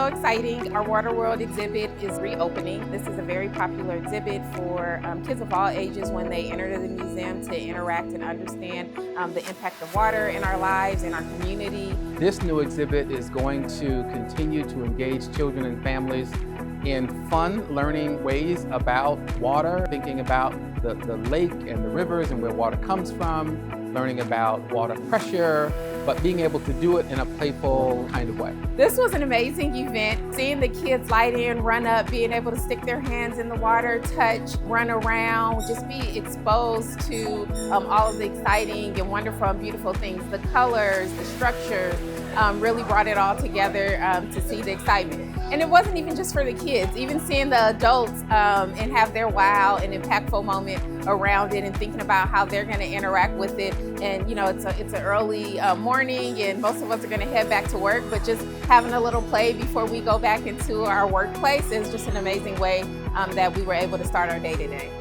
so exciting. Our Water World exhibit is reopening. This is a very popular exhibit for kids of all ages when they enter the museum to interact and understand the impact of water in our lives, in our community. This new exhibit is going to continue to engage children and families in fun, learning ways about water, thinking about the lake and the rivers and where water comes from, learning about water pressure, but being able to do it in a playful kind of way. This was an amazing event. Seeing the kids light in, run up, being able to stick their hands in the water, touch, run around, just be exposed to all of the exciting and wonderful and beautiful things. The colors, the structures, really brought it all together to see the excitement. And it wasn't even just for the kids, even seeing the adults and have their wow and impactful moment around it and thinking about how they're gonna interact with it. And you know, it's an early morning and most of us are gonna head back to work, but just having a little play before we go back into our workplace is just an amazing way that we were able to start our day today.